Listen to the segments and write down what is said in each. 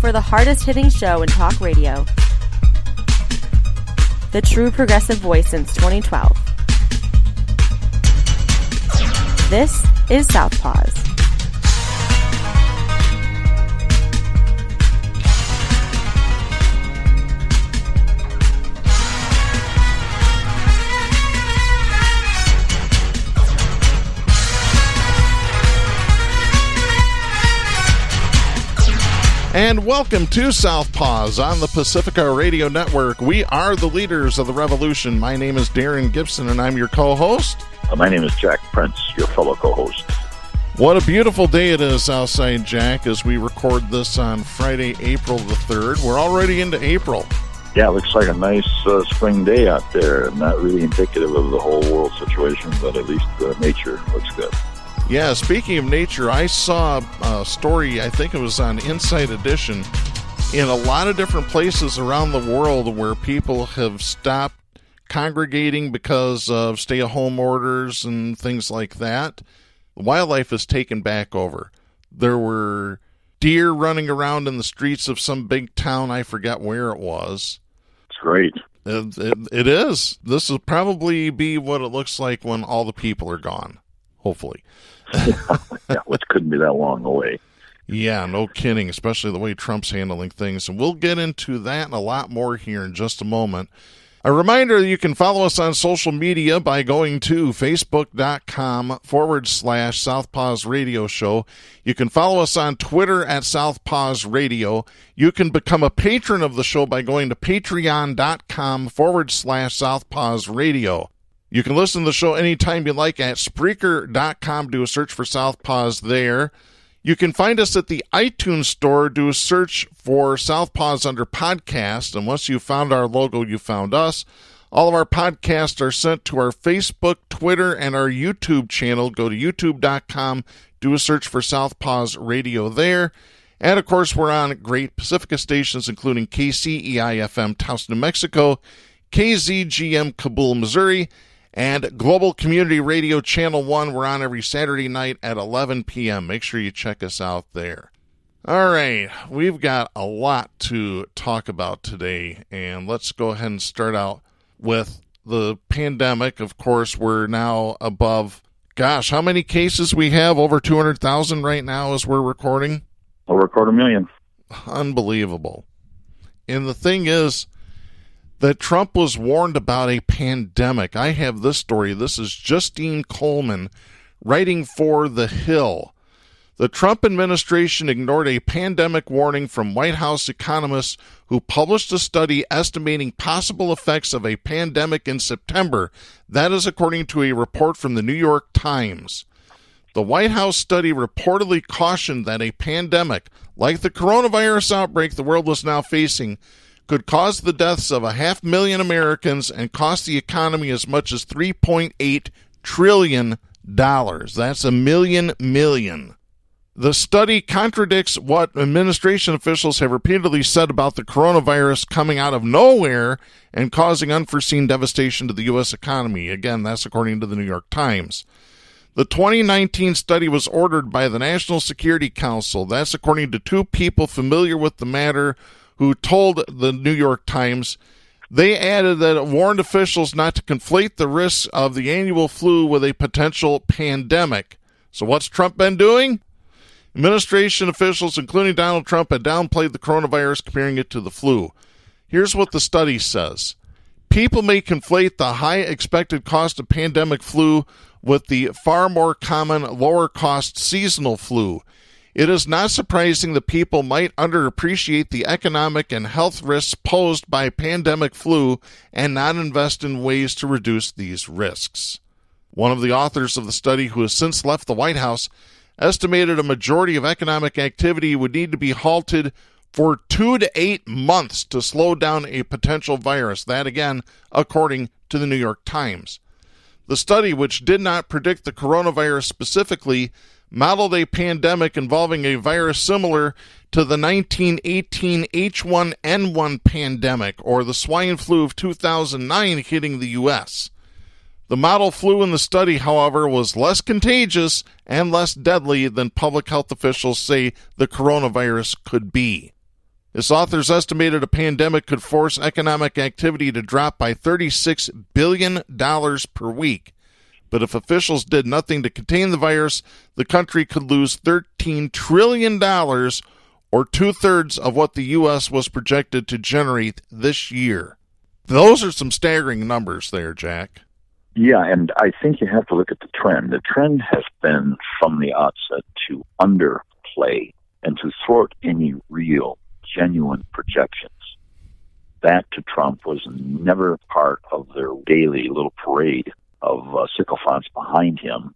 for the hardest-hitting show in talk radio. The true progressive voice since 2012. This is Southpaws. And welcome to Southpaws on the Pacifica Radio Network. We are the leaders of the revolution. My name is Darren Gibson, and I'm your co-host. My name is Jack Prince, your fellow co-host. What a beautiful day it is outside, Jack, as we record this on Friday, April the 3rd. We're already into April. Yeah, it looks like a nice spring day out there. Not really indicative of the whole world situation, but at least nature looks good. Yeah, speaking of nature, I saw a story, I think it was on Inside Edition, in a lot of different places around the world where people have stopped congregating because of stay-at-home orders and things like that. Wildlife has taken back over. There were deer running around in the streets of some big town, I forget where it was. It's great. It is. This will probably be what it looks like when all the people are gone, hopefully. Yeah, which couldn't be that long away. Yeah, no kidding, especially the way Trump's handling things. And we'll get into that and a lot more here in just a moment. A reminder, you can follow us on social media by going to facebook.com/Southpaws Radio Show. You can follow us on Twitter at Southpaws Radio. You can become a patron of the show by going to patreon.com/Southpaws Radio. You can listen to the show anytime you like at Spreaker.com. Do a search for Southpaws there. You can find us at the iTunes Store. Do a search for Southpaws under podcast. And once you've found our logo, you found us. All of our podcasts are sent to our Facebook, Twitter, and our YouTube channel. Go to youtube.com. Do a search for Southpaws Radio there. And, of course, we're on great Pacifica stations, including KCEI-FM, Taos, New Mexico, KZGM, Kabul, Missouri, and Global Community Radio Channel 1. We're on every Saturday night at 11 p.m. Make sure you check us out there. All right, we've got a lot to talk about today, and let's go ahead and start out with the pandemic. Of course, we're now above, how many cases we have? Over 200,000 right now as we're recording? Over 250,000. Unbelievable. And the thing is, that Trump was warned about a pandemic. I have this story. This is Justine Coleman writing for The Hill. The Trump administration ignored a pandemic warning from White House economists who published a study estimating possible effects of a pandemic in September. That is according to a report from the New York Times. The White House study reportedly cautioned that a pandemic, like the coronavirus outbreak the world was now facing, could cause the deaths of 500,000 Americans and cost the economy as much as $3.8 trillion. That's a million. The study contradicts what administration officials have repeatedly said about the coronavirus coming out of nowhere and causing unforeseen devastation to the U.S. economy. Again, that's according to the New York Times. The 2019 study was ordered by the National Security Council. That's according to two people familiar with the matter who told the New York Times. They added that it warned officials not to conflate the risks of the annual flu with a potential pandemic. So what's Trump been doing? Administration officials, including Donald Trump, had downplayed the coronavirus, comparing it to the flu. Here's what the study says. People may conflate the high expected cost of pandemic flu with the far more common, lower-cost seasonal flu. It is not surprising that people might underappreciate the economic and health risks posed by pandemic flu and not invest in ways to reduce these risks. One of the authors of the study, who has since left the White House, estimated a majority of economic activity would need to be halted for 2 to 8 months to slow down a potential virus. That, again, according to the New York Times. The study, which did not predict the coronavirus specifically, modeled a pandemic involving a virus similar to the 1918 H1N1 pandemic, or the swine flu of 2009 hitting the U.S. The model flu in the study, however, was less contagious and less deadly than public health officials say the coronavirus could be. This author's estimated a pandemic could force economic activity to drop by $36 billion per week. But if officials did nothing to contain the virus, the country could lose $13 trillion, or two-thirds of what the U.S. was projected to generate this year. Those are some staggering numbers there, Jack. Yeah, and I think you have to look at the trend. The trend has been from the outset to underplay and to thwart any real, genuine projections. That to Trump was never part of their daily little parade of sycophants behind him.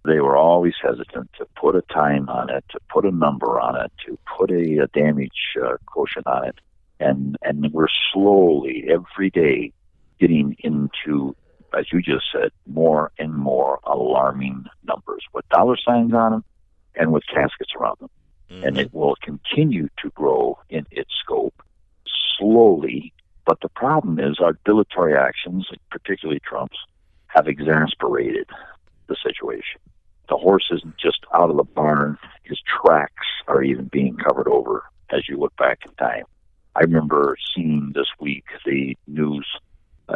They were always hesitant to put a time on it, to put a number on it, to put a damage quotient on it. And we're slowly, every day, getting into, as you just said, more and more alarming numbers with dollar signs on them and with caskets around them. Mm-hmm. And it will continue to grow in its scope slowly. But the problem is our dilatory actions, particularly Trump's, have exasperated the situation. The horse isn't just out of the barn. His tracks are even being covered over as you look back in time. I remember seeing this week the news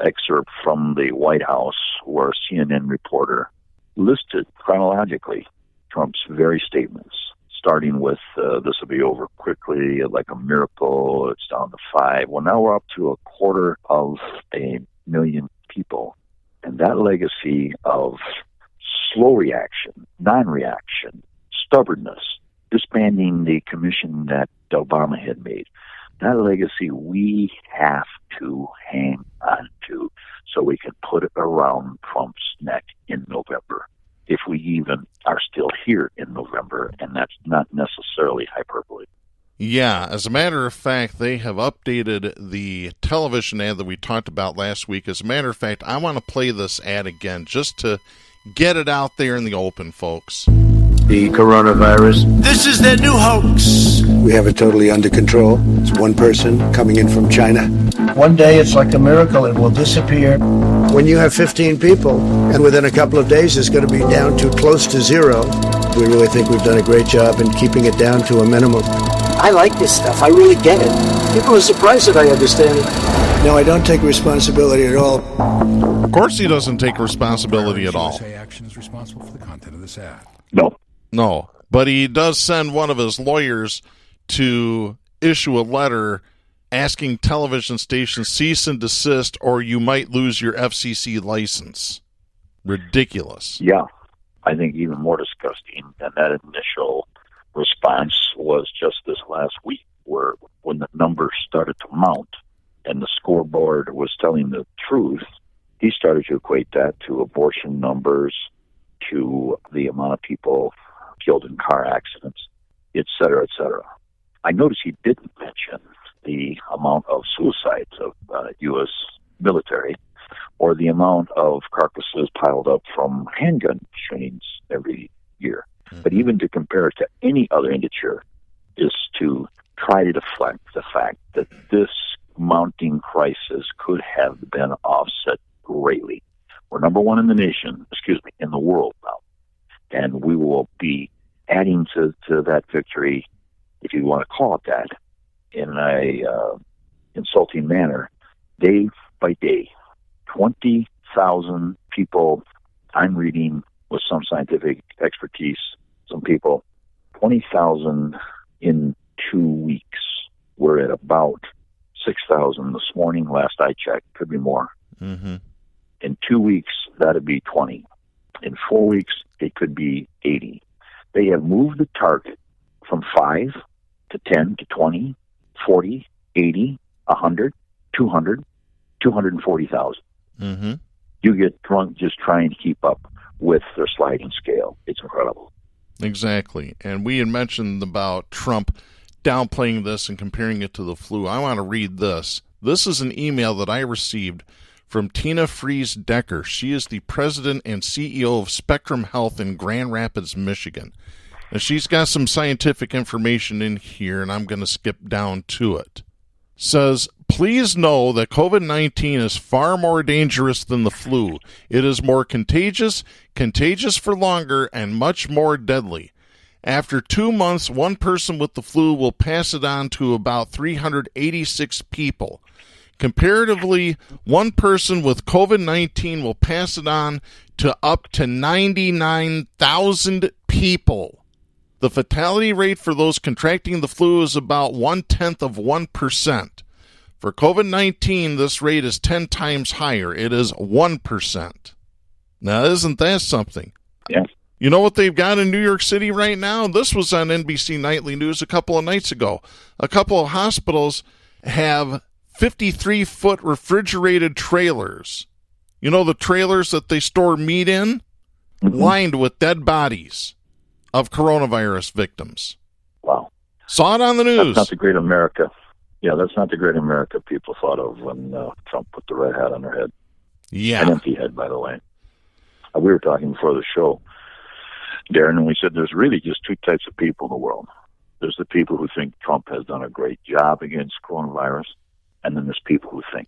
excerpt from the White House where a CNN reporter listed chronologically Trump's very statements, starting with this will be over quickly, like a miracle, it's down to 5. Well, now we're up to 250,000 people. And that legacy of slow reaction, non-reaction, stubbornness, disbanding the commission that Obama had made, that legacy we have to hang on to so we can put it around Trump's neck in November, if we even are still here in November, and that's not necessarily hyperbole. Yeah, as a matter of fact, they have updated the television ad that we talked about last week. As a matter of fact, I want to play this ad again just to get it out there in the open, folks. The coronavirus. This is their new hoax. We have it totally under control. It's one person coming in from China. One day it's like a miracle, it will disappear. When you have 15 people, and within a couple of days it's going to be down to close to zero, we really think we've done a great job in keeping it down to a minimum. I like this stuff. I really get it. People are surprised that I understand it. No, I don't take responsibility at all. Of course he doesn't take responsibility at all. USA Action is responsible for the content of this ad. No, but he does send one of his lawyers to issue a letter asking television stations cease and desist or you might lose your FCC license. Ridiculous. Yeah, I think even more disgusting than that initial response was just this last week, where when the numbers started to mount and the scoreboard was telling the truth, he started to equate that to abortion numbers, to the amount of people killed in car accidents, et cetera, et cetera. I noticed he didn't mention the amount of suicides of U.S. military or the amount of carcasses piled up from handgun shootings every year. But even to compare it to any other indicator is to try to deflect the fact that this mounting crisis could have been offset greatly. We're number one in the in the world now. And we will be adding to that victory, if you want to call it that, in a insulting manner, day by day. 20,000 people I'm reading with some scientific expertise, some people, 20,000 in 2 weeks. We're at about 6,000 this morning, last I checked, could be more. Mm-hmm. In 2 weeks, that'd be 20. In 4 weeks, it could be 80. They have moved the target from 5 to 10 to 20, 40, 80, 100, 200, 240,000. Mm-hmm. You get drunk just trying to keep up with their sliding scale. It's incredible. Exactly. And we had mentioned about Trump downplaying this and comparing it to the flu. I want to read this. This is an email that I received from Tina Fries Decker. She is the president and CEO of Spectrum Health in Grand Rapids, Michigan. And she's got some scientific information in here, and I'm going to skip down to it. Says, please know that COVID-19 is far more dangerous than the flu. It is more contagious for longer, and much more deadly. After 2 months, one person with the flu will pass it on to about 386 people. Comparatively, one person with COVID-19 will pass it on to up to 99,000 people. The fatality rate for those contracting the flu is about 0.1%. For COVID-19, this rate is 10 times higher. It is 1%. Now, isn't that something? Yeah. You know what they've got in New York City right now? This was on NBC Nightly News a couple of nights ago. A couple of hospitals have 53-foot refrigerated trailers. You know the trailers that they store meat in? Mm-hmm. Lined with dead bodies of coronavirus victims. Wow. Saw it on the news. That's not the great America. Yeah, that's not the great America people thought of when Trump put the red hat on their head. Yeah. An empty head, by the way. We were talking before the show, Darren, and we said there's really just two types of people in the world. There's the people who think Trump has done a great job against coronavirus, and then there's people who think.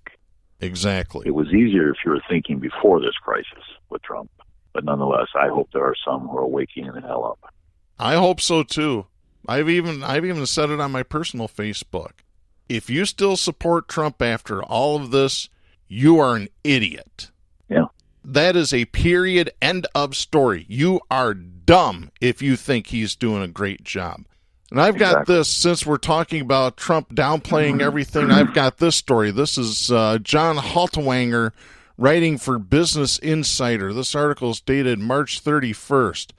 Exactly. It was easier if you were thinking before this crisis with Trump. But nonetheless, I hope there are some who are waking the hell up. I hope so too. I've even said it on my personal Facebook. If you still support Trump after all of this, you are an idiot. Yeah. That is a period, end of story. You are dumb if you think he's doing a great job. And I've got this, since we're talking about Trump downplaying everything, I've got this story. This is John Haltwanger writing for Business Insider. This article is dated March 31st.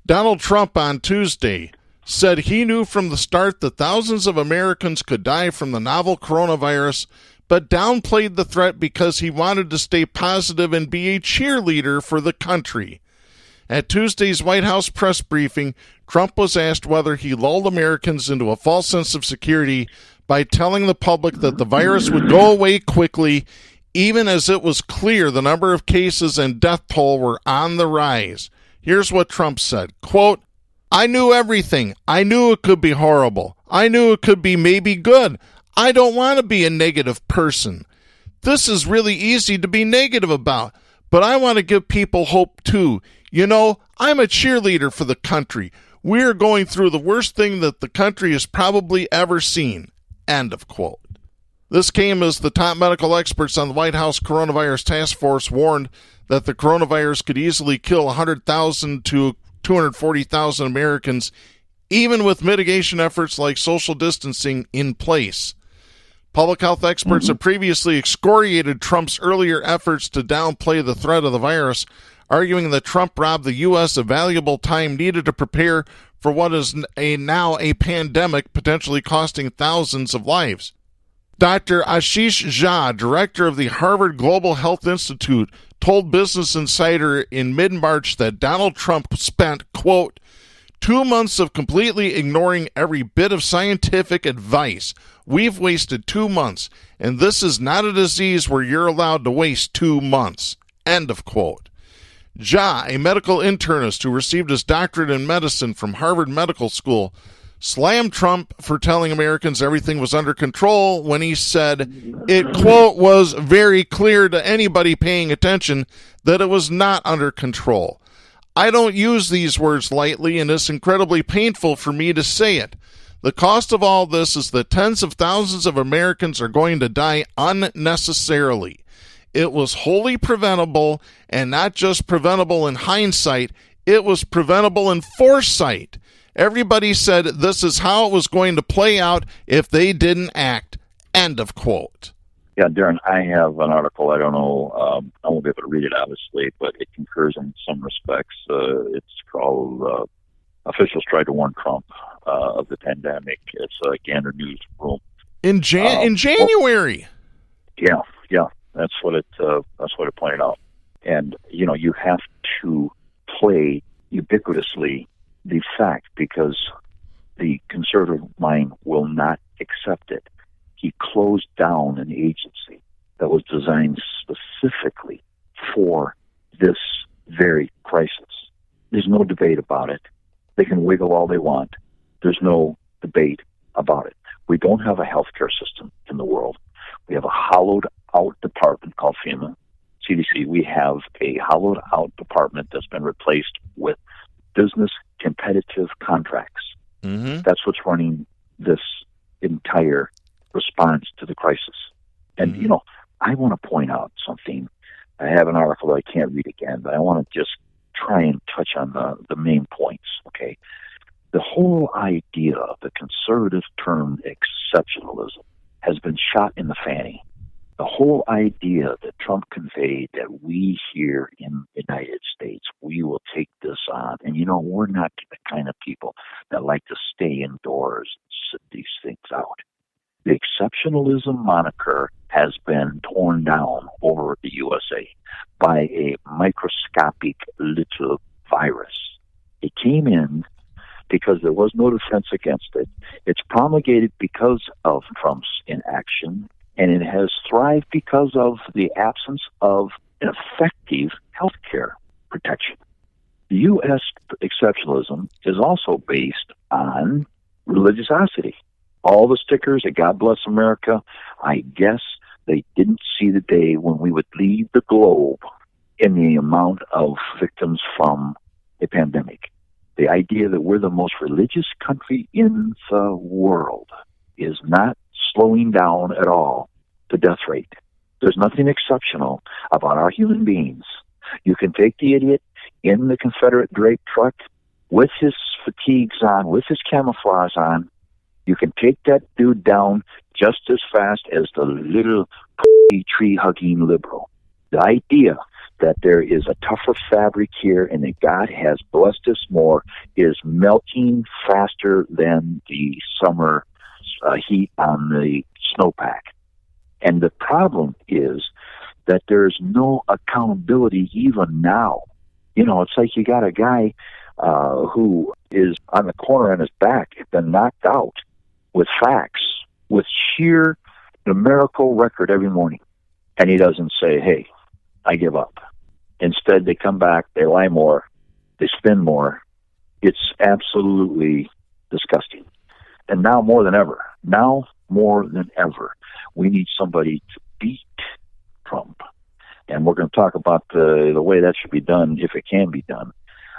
Donald Trump on Tuesday said he knew from the start that thousands of Americans could die from the novel coronavirus, but downplayed the threat because he wanted to stay positive and be a cheerleader for the country. At Tuesday's White House press briefing, Trump was asked whether he lulled Americans into a false sense of security by telling the public that the virus would go away quickly, even as it was clear the number of cases and death toll were on the rise. Here's what Trump said, quote, "I knew everything. I knew it could be horrible. I knew it could be maybe good. I don't want to be a negative person. This is really easy to be negative about, but I want to give people hope too. You know, I'm a cheerleader for the country. We're going through the worst thing that the country has probably ever seen." End of quote. This came as the top medical experts on the White House Coronavirus Task Force warned that the coronavirus could easily kill 100,000 to 240,000 Americans, even with mitigation efforts like social distancing in place. Public health experts have previously excoriated Trump's earlier efforts to downplay the threat of the virus, arguing that Trump robbed the U.S. of valuable time needed to prepare for what is now a pandemic, potentially costing thousands of lives. Dr. Ashish Jha, director of the Harvard Global Health Institute, told Business Insider in mid-March that Donald Trump spent, quote, 2 months of completely ignoring every bit of scientific advice. We've wasted 2 months, and this is not a disease where you're allowed to waste 2 months. End of quote. Jha, a medical internist who received his doctorate in medicine from Harvard Medical School, slammed Trump for telling Americans everything was under control when he said it, quote, was very clear to anybody paying attention that it was not under control. I don't use these words lightly, and it's incredibly painful for me to say it. The cost of all this is that tens of thousands of Americans are going to die unnecessarily. It was wholly preventable, and not just preventable in hindsight, it was preventable in foresight. Everybody said this is how it was going to play out if they didn't act. End of quote. Yeah, Darren, I have an article. I don't know. I won't be able to read it, obviously, but it concurs in some respects. It's called Officials Tried to Warn Trump of the Pandemic. It's a Gander Newsroom. In January. Yeah. That's what it pointed out. And, you know, you have to play ubiquitously the fact because the conservative mind will not accept it. He closed down an agency that was designed specifically for this very crisis. There's no debate about it. They can wiggle all they want. There's no debate about it. We don't have a healthcare system in the world. We have a hollowed-out department called FEMA, CDC. We have a hollowed-out department that's been replaced with business repetitive contracts. Mm-hmm. That's what's running this entire response to the crisis. And, Mm-hmm. I want to point out something. I have an article that I can't read again, but I want to just try and touch on the main points, okay? The whole idea of the conservative term exceptionalism has been shot in the fanny. The whole idea that Trump conveyed that we here in the United States, we will take this on. And, we're not the kind of people that like to stay indoors and sit these things out. The exceptionalism moniker has been torn down over the USA by a microscopic little virus. It came in because there was no defense against it. It's promulgated because of Trump's inaction, and it has thrived because of the absence of effective health care protection. The U.S. exceptionalism is also based on religiosity. All the stickers at God Bless America, I guess they didn't see the day when we would leave the globe in the amount of victims from a pandemic. The idea that we're the most religious country in the world is not slowing down at all the death rate. There's nothing exceptional about our human beings. You can take the idiot in the Confederate draped truck with his fatigues on, with his camouflage on. You can take that dude down just as fast as the little tree-hugging liberal. The idea that there is a tougher fabric here and that God has blessed us more is melting faster than the summer heat on the snowpack. And the problem is that there's no accountability even now. It's like you got a guy who is on the corner on his back, been knocked out with facts, with sheer numerical record every morning. And he doesn't say, hey, I give up. Instead, they come back, they lie more, they spin more. It's absolutely disgusting. And now more than ever, we need somebody to beat Trump. And we're going to talk about the way that should be done, if it can be done.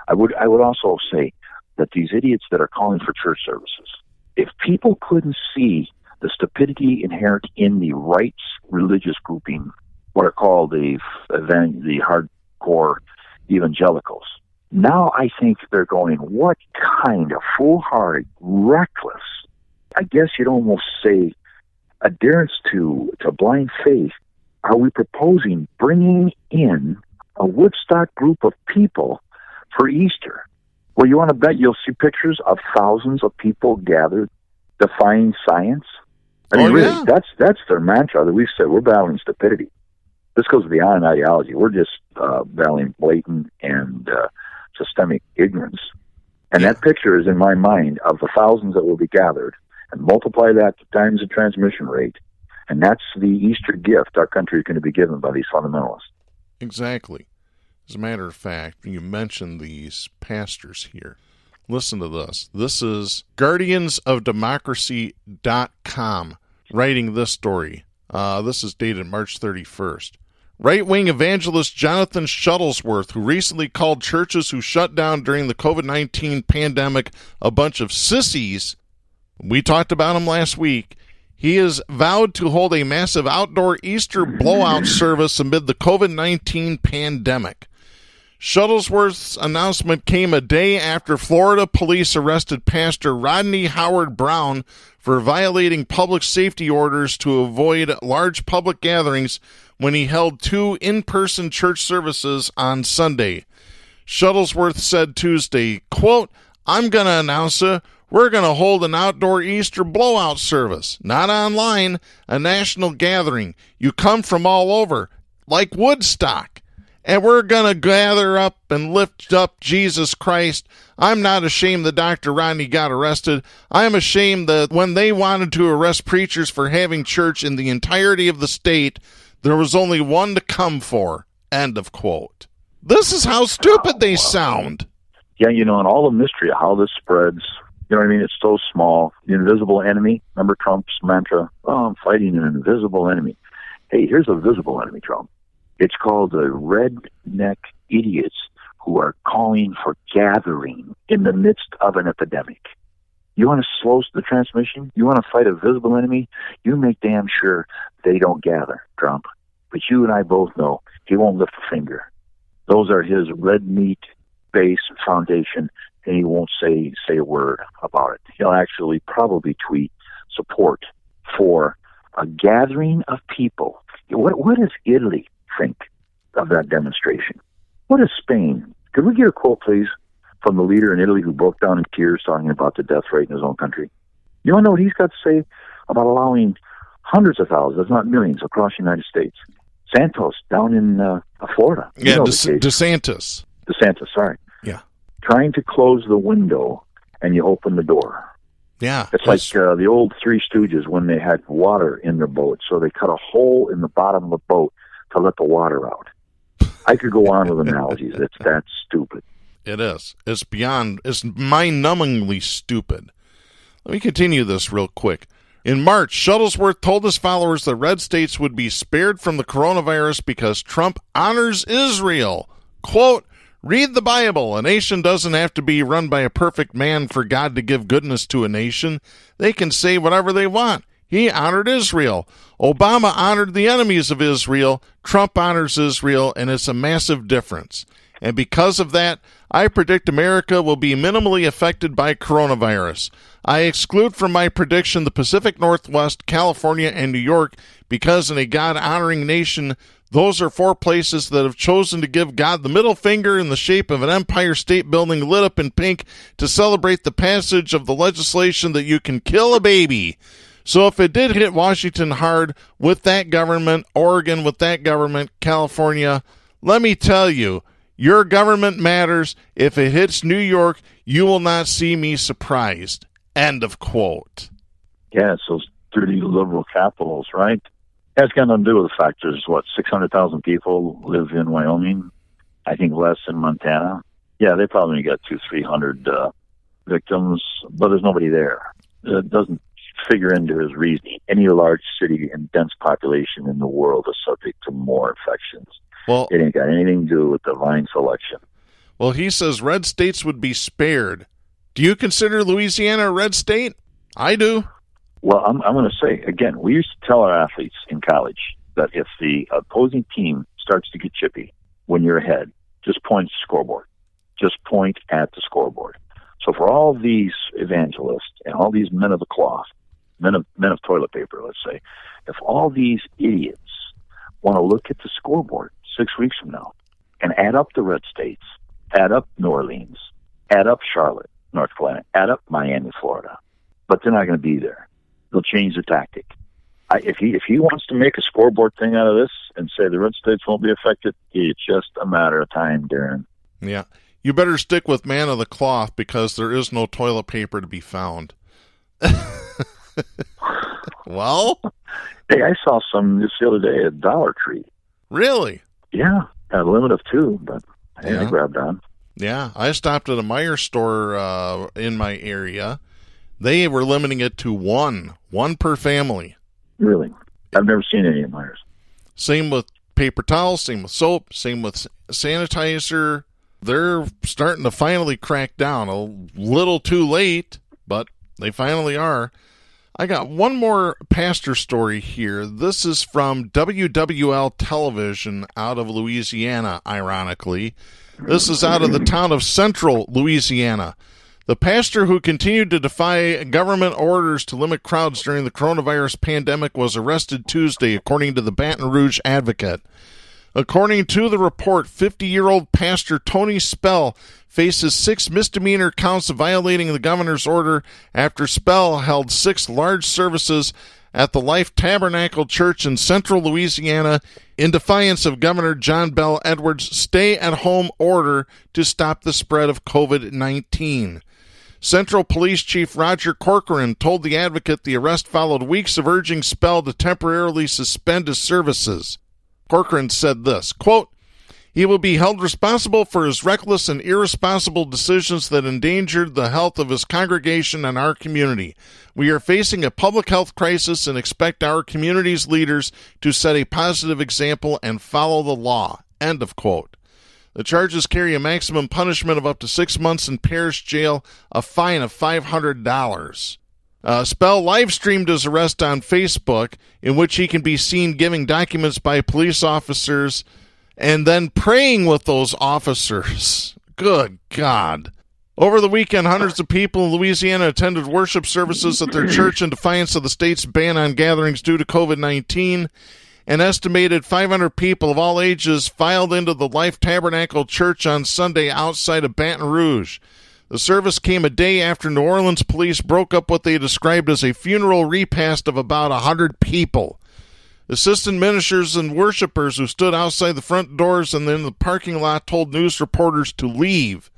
I would also say that these idiots that are calling for church services, if people couldn't see the stupidity inherent in the rights religious grouping, what are called the hardcore evangelicals, now I think they're going, what kind of foolhardy, reckless, I guess you'd almost say, adherence to blind faith are we proposing bringing in a Woodstock group of people for Easter? Well, you want to bet you'll see pictures of thousands of people gathered defying science? I mean, really, yeah. That's their mantra that we've said we're battling stupidity. This goes beyond ideology. We're just battling blatant and systemic ignorance. And that picture is in my mind of the thousands that will be gathered, and multiply that times the transmission rate, and that's the Easter gift our country is going to be given by these fundamentalists. Exactly. As a matter of fact, you mentioned these pastors here. Listen to this. This is guardiansofdemocracy.com writing this story. This is dated March 31st. Right-wing evangelist Jonathan Shuttlesworth, who recently called churches who shut down during the COVID-19 pandemic a bunch of sissies. We talked about him last week. He has vowed to hold a massive outdoor Easter blowout service amid the COVID-19 pandemic. Shuttlesworth's announcement came a day after Florida police arrested Pastor Rodney Howard Brown for violating public safety orders to avoid large public gatherings when he held 2 in-person church services on Sunday. Shuttlesworth said Tuesday, quote, I'm going to announce we're going to hold an outdoor Easter blowout service, not online, a national gathering. You come from all over, like Woodstock. And we're going to gather up and lift up Jesus Christ. I'm not ashamed that Dr. Rodney got arrested. I'm ashamed that when they wanted to arrest preachers for having church in the entirety of the state, there was only one to come for. End of quote. This is how stupid they sound. Yeah, and all the mystery of how this spreads, you know what I mean? It's so small. The invisible enemy. Remember Trump's mantra? Oh, I'm fighting an invisible enemy. Hey, here's a visible enemy, Trump. It's called the redneck idiots who are calling for gathering in the midst of an epidemic. You want to slow the transmission? You want to fight a visible enemy? You make damn sure they don't gather, Trump. But you and I both know he won't lift a finger. Those are his red meat base foundation, and he won't say a word about it. He'll actually probably tweet support for a gathering of people. What does Italy think of that demonstration? What is Spain? Could we get a quote, please, from the leader in Italy who broke down in tears talking about the death rate in his own country? You want to know what he's got to say about allowing hundreds of thousands, if not millions, across the United States? Santos down in Florida. Yeah, DeSantis. DeSantis, sorry. Yeah. Trying to close the window, and you open the door. Yeah. It's like the old Three Stooges when they had water in their boat, so they cut a hole in the bottom of the boat to let the water out. I could go on with analogies. It's that stupid. It is. It's mind-numbingly stupid. Let me continue this real quick. In March, Shuttlesworth told his followers that red states would be spared from the coronavirus because Trump honors Israel. Quote, read the Bible. A nation doesn't have to be run by a perfect man for God to give goodness to a nation. They can say whatever they want. He honored Israel. Obama honored the enemies of Israel. Trump honors Israel, and it's a massive difference. And because of that, I predict America will be minimally affected by coronavirus. I exclude from my prediction the Pacific Northwest, California, and New York because in a God-honoring nation, those are four places that have chosen to give God the middle finger in the shape of an Empire State Building lit up in pink to celebrate the passage of the legislation that you can kill a baby. So if it did hit Washington hard with that government, Oregon with that government, California, let me tell you, your government matters. If it hits New York, you will not see me surprised. End of quote. Yeah, it's those dirty liberal capitals, right? That's got nothing to do with the fact there's, 600,000 people live in Wyoming? I think less in Montana. Yeah, they probably got 200-300 victims, but there's nobody there. It doesn't figure into his reasoning. Any large city and dense population in the world is subject to more infections. Well, it ain't got anything to do with divine selection. Well, he says red states would be spared. Do you consider Louisiana a red state? I do. Well, I'm going to say, again, we used to tell our athletes in college that if the opposing team starts to get chippy when you're ahead, just point at the scoreboard. Just point at the scoreboard. So for all these evangelists and all these men of the cloth, men of toilet paper, let's say, if all these idiots want to look at the scoreboard 6 weeks from now and add up the red states, add up New Orleans, add up Charlotte, North Carolina, add up Miami, Florida, but they're not going to be there. They'll change the tactic. If he wants to make a scoreboard thing out of this and say the red states won't be affected, it's just a matter of time, Darren. Yeah. You better stick with man of the cloth because there is no toilet paper to be found. Well? Hey, I saw some just the other day at Dollar Tree. Really? Yeah. At a limit of 2, but hey, yeah. I grabbed on. Yeah. I stopped at a Meijer store in my area. They were limiting it to one per family. Really? I've never seen any of Meijers. Same with paper towels, same with soap, same with sanitizer. They're starting to finally crack down. A little too late, but they finally are. I got one more pastor story here. This is from WWL Television out of Louisiana, ironically. This is out of the town of Central Louisiana. The pastor who continued to defy government orders to limit crowds during the coronavirus pandemic was arrested Tuesday, according to the Baton Rouge Advocate. According to the report, 50-year-old pastor Tony Spell faces 6 misdemeanor counts of violating the governor's order after Spell held 6 large services at the Life Tabernacle Church in Central Louisiana in defiance of Governor John Bell Edwards' stay-at-home order to stop the spread of COVID-19. Central Police Chief Roger Corcoran told the Advocate the arrest followed weeks of urging Spell to temporarily suspend his services. Corcoran said this, quote, "He will be held responsible for his reckless and irresponsible decisions that endangered the health of his congregation and our community. We are facing a public health crisis and expect our community's leaders to set a positive example and follow the law." End of quote. The charges carry a maximum punishment of up to 6 months in parish jail, a fine of $500. Spell live-streamed his arrest on Facebook, in which he can be seen giving documents by police officers and then praying with those officers. Good God. Over the weekend, hundreds of people in Louisiana attended worship services at their church in defiance of the state's ban on gatherings due to COVID-19. An estimated 500 people of all ages filed into the Life Tabernacle Church on Sunday outside of Baton Rouge. The service came a day after New Orleans police broke up what they described as a funeral repast of about 100 people. Assistant ministers and worshipers who stood outside the front doors and then the parking lot told news reporters to leave.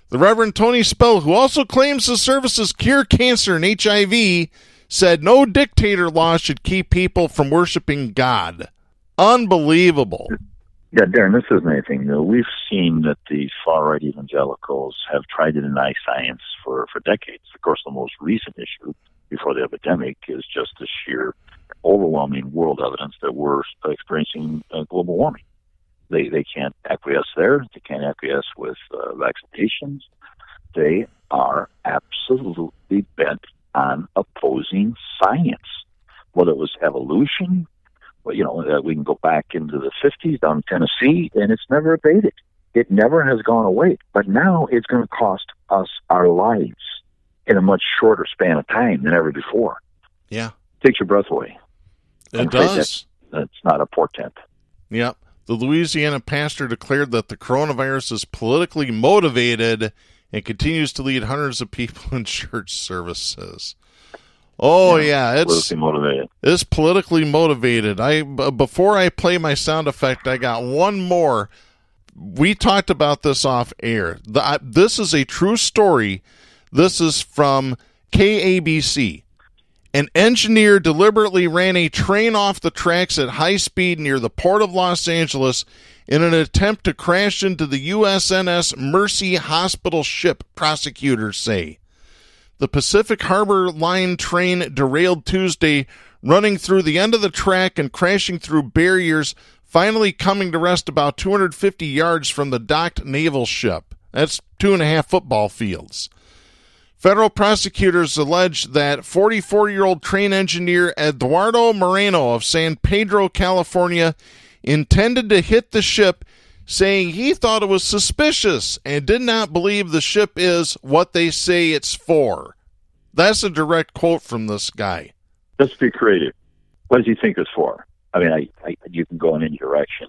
The Reverend Tony Spell, who also claims the services cure cancer and HIV, said no dictator law should keep people from worshiping God. Unbelievable. Yeah, Darren, this isn't anything new. We've seen that these far-right evangelicals have tried to deny science for decades. Of course, the most recent issue before the epidemic is just the sheer overwhelming world evidence that we're experiencing global warming. They can't acquiesce there. They can't acquiesce with vaccinations. They are absolutely bent on opposing science, whether it was evolution. Well, we can go back into the 50s down in Tennessee, and it's never abated. It never has gone away. But now it's going to cost us our lives in a much shorter span of time than ever before. Yeah. Takes your breath away. It does. That's not a portent. Yep. The Louisiana pastor declared that the coronavirus is politically motivated and continues to lead hundreds of people in church services. Oh, yeah, it's politically motivated. Before I play my sound effect, I got one more. We talked about this off air. This is a true story. This is from KABC. An engineer deliberately ran a train off the tracks at high speed near the Port of Los Angeles in an attempt to crash into the USNS Mercy Hospital ship, prosecutors say. The Pacific Harbor Line train derailed Tuesday, running through the end of the track and crashing through barriers, finally coming to rest about 250 yards from the docked naval ship. That's 2.5 football fields. Federal prosecutors allege that 44-year-old train engineer Eduardo Moreno of San Pedro, California, intended to hit the ship, saying he thought it was suspicious and did not believe the ship is what they say it's for. That's a direct quote from this guy. Let's be creative. What does he think it's for? I mean, you can go in any direction.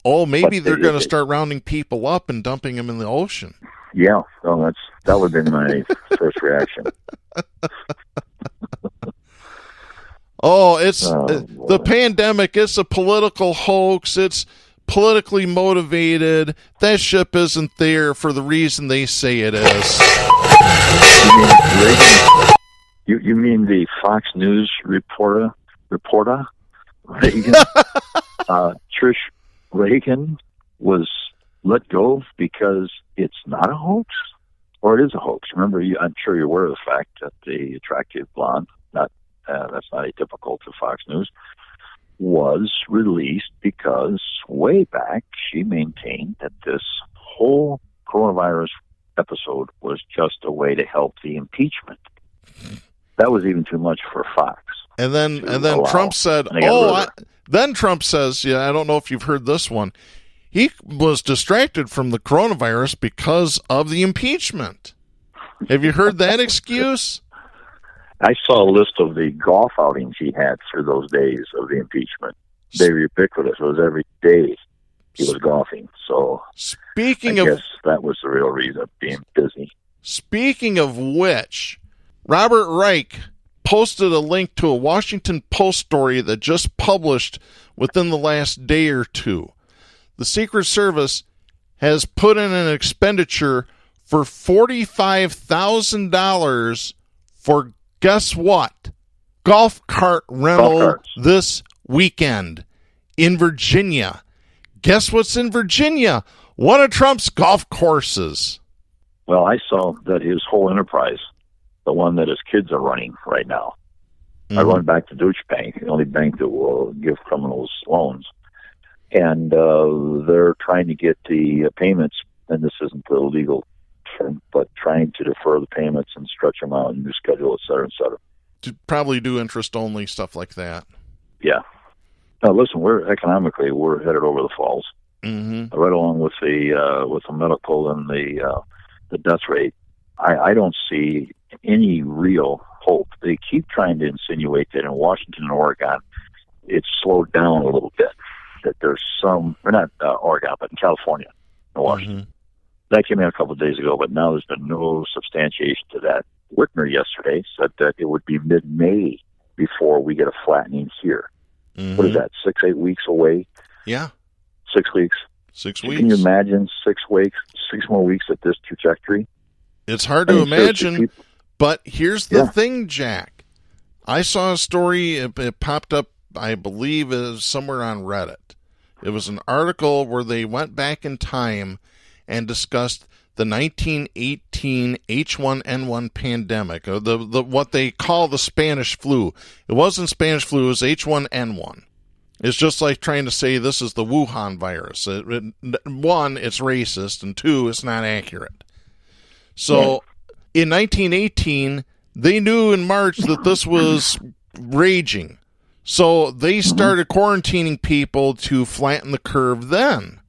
Oh, maybe they're going to start rounding people up and dumping them in the ocean. Yeah, well, that would have been my first reaction. The pandemic. It's a political hoax. It's politically motivated. That ship isn't there for the reason they say it is. You mean the Fox News reporter Reagan? Trish Reagan was let go because it's not a hoax, or it is a hoax. Remember, I'm sure you're aware of the fact that the attractive blonde, that's not atypical to Fox News, was released because way back she maintained that this whole coronavirus episode was just a way to help the impeachment. That was even too much for Fox. And then Trump said, then Trump says, I don't know if you've heard this one. He was distracted from the coronavirus because of the impeachment. Have you heard that excuse? I saw a list of the golf outings he had through those days of the impeachment. They were ubiquitous. It was every day he was golfing. So I guess that was the real reason of being busy. Speaking of which, Robert Reich posted a link to a Washington Post story that just published within the last day or two. The Secret Service has put in an expenditure for $45,000 for, guess what? Golf cart rental this weekend in Virginia. Guess what's in Virginia? One of Trump's golf courses. Well, I saw that his whole enterprise, the one that his kids are running right now, I run back to Deutsche Bank, the only bank that will give criminals loans. And they're trying to get the payments, and this isn't the legal term, but trying to defer the payments and stretch them out and reschedule, et cetera, et cetera. To probably do interest-only stuff like that. Yeah. Now, listen, we're headed over the falls. Mm-hmm. Right along with the medical and the death rate. I don't see any real hope. They keep trying to insinuate that in Washington and Oregon, it's slowed down a little bit. That there's some, or not Oregon, but in California and Washington. Mm-hmm. That came in a couple of days ago, but now there's been no substantiation to that. Whitmer yesterday said that it would be mid-May before we get a flattening here. Mm-hmm. What is that, 6-8 weeks away? Yeah. 6 weeks. 6 weeks. Can you imagine 6 weeks, 6 more weeks at this trajectory? It's hard to imagine, but here's the thing, Jack. I saw a story, it popped up, I believe, is somewhere on Reddit. It was an article where they went back in time and discussed the 1918 H1N1 pandemic, or the what they call the Spanish flu. It wasn't Spanish flu, it was H1N1. It's just like trying to say this is the Wuhan virus. One, it's racist, and two, it's not accurate. So, in 1918, they knew in March that this was raging. So, they started quarantining people to flatten the curve then.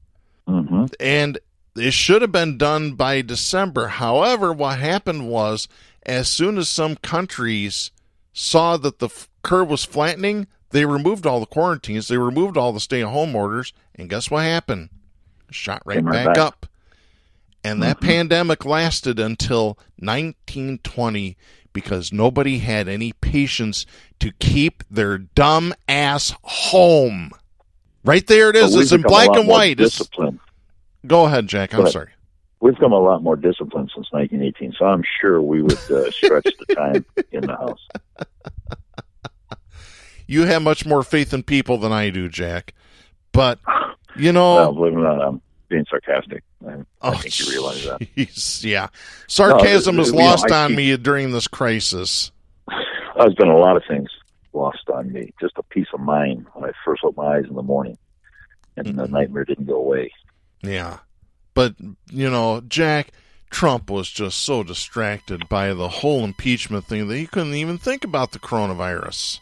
Mm-hmm. And it should have been done by December. However, what happened was, as soon as some countries saw that the curve was flattening, they removed all the quarantines, they removed all the stay-at-home orders, and guess what happened? Shot right back up. And that pandemic lasted until 1920 because nobody had any patience to keep their dumb ass home. Right there it is. It's in black and white. Go ahead, Jack. I'm sorry. We've come a lot more disciplined since 1918, so I'm sure we would stretch the time in the house. You have much more faith in people than I do, Jack. But, you know... Well, believe it or not, I'm being sarcastic. I think you realize that. Yeah. Sarcasm is lost on me during this crisis. There's been a lot of things lost on me. Just a peace of mind when I first opened my eyes in the morning, and the nightmare didn't go away. Yeah. But, you know, Jack, Trump was just so distracted by the whole impeachment thing that he couldn't even think about the coronavirus.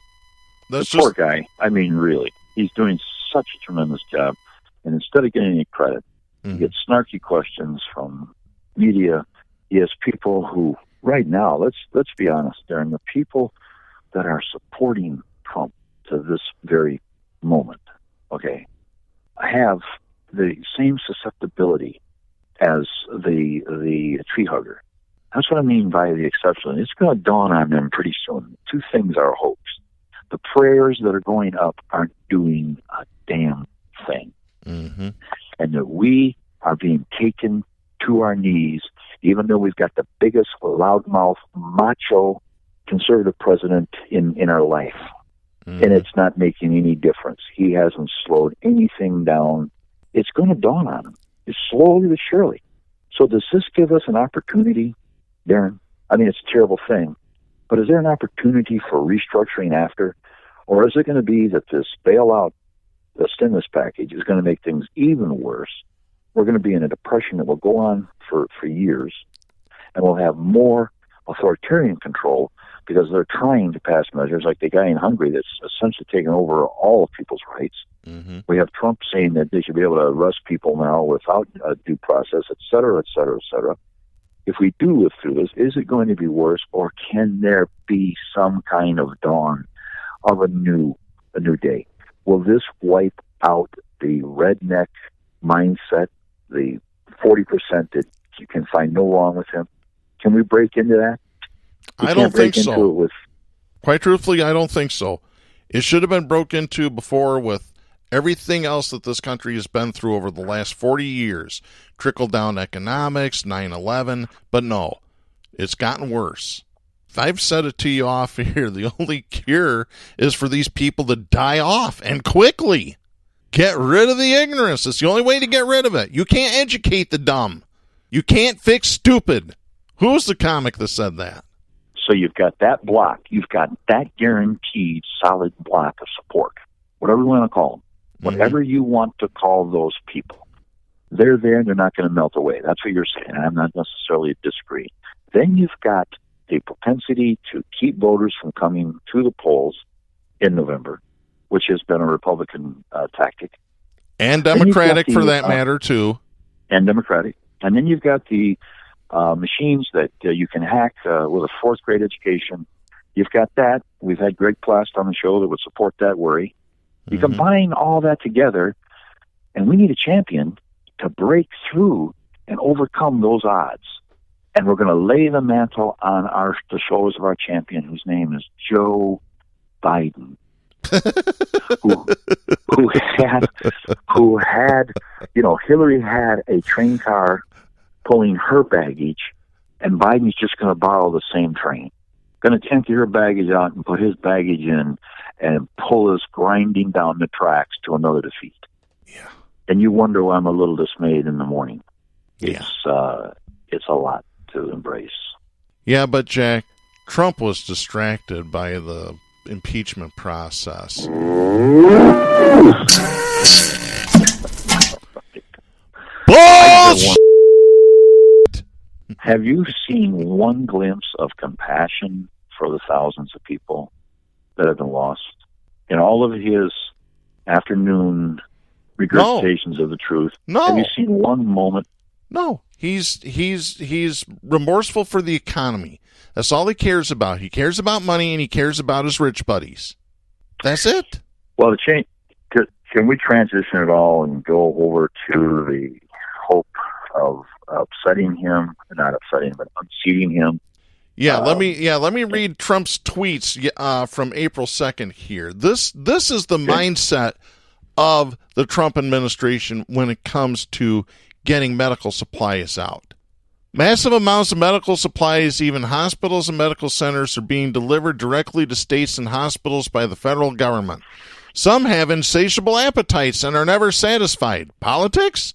Poor guy. I mean, really. He's doing such a tremendous job. And instead of getting any credit, he gets snarky questions from media. He has people who, right now, let's be honest, Darren, the people that are supporting Trump to this very moment, okay, have the same susceptibility as the tree hugger. That's what I mean by the exception. It's going to dawn on them pretty soon. Two things are a hoax. The prayers that are going up aren't doing a damn thing. Mm-hmm. And that we are being taken to our knees, even though we've got the biggest loudmouth, macho, conservative president in our life. Mm-hmm. And it's not making any difference. He hasn't slowed anything down. It's going to dawn on him. It's slowly but surely. So does this give us an opportunity, Darren? I mean, it's a terrible thing. But is there an opportunity for restructuring after? Or is it going to be that this bailout, the stimulus package, is going to make things even worse? We're going to be in a depression that will go on for years, and we'll have more authoritarian control because they're trying to pass measures like the guy in Hungary that's essentially taken over all of people's rights. Mm-hmm. We have Trump saying that they should be able to arrest people now without a due process, et cetera, et cetera, et cetera. If we do live through this, is it going to be worse, or can there be some kind of dawn of a new day? Will this wipe out the redneck mindset, the 40% that you can find no wrong with him? Can we break into that? I don't think so. Quite truthfully, I don't think so. It should have been broke into before with everything else that this country has been through over the last 40 years. Trickle-down economics, 9/11, but no, it's gotten worse. I've said it to you off here. The only cure is for these people to die off, and quickly. Get rid of the ignorance. It's the only way to get rid of it. You can't educate the dumb. You can't fix stupid. Who's the comic that said that? So you've got that block. You've got that guaranteed solid block of support, whatever you want to call them. whatever you want to call those people. They're there and they're not going to melt away. That's what you're saying. I'm not necessarily disagreeing. Then you've got the propensity to keep voters from coming to the polls in November, which has been a Republican tactic. And Democratic, for that matter, too. And Democratic. And then you've got the machines that you can hack with a fourth grade education. You've got that. We've had Greg Plast on the show that would support that worry. You combine all that together, and we need a champion to break through and overcome those odds. And we're going to lay the mantle on the shoulders of our champion, whose name is Joe Biden, who had, Hillary had a train car pulling her baggage, and Biden's just going to borrow the same train. Going to empty her baggage out and put his baggage in and pull us grinding down the tracks to another defeat. Yeah. And you wonder why I'm a little dismayed in the morning. Yeah. It's a lot to embrace. Yeah, but Jack, Trump was distracted by the impeachment process. Bullshit! Have you seen one glimpse of compassion for the thousands of people that have been lost? In all of his afternoon regurgitations of the truth, have you seen one moment? No. He's remorseful for the economy. That's all he cares about. He cares about money and he cares about his rich buddies. That's it. Well, can we transition it all and go over to the hope of upsetting him, not upsetting him, but unseating him? Let me read Trump's tweets from April 2nd here. This is the mindset of the Trump administration when it comes to getting medical supplies out. Massive amounts of medical supplies, even hospitals and medical centers, are being delivered directly to states and hospitals by the federal government. Some have insatiable appetites and are never satisfied. Politics?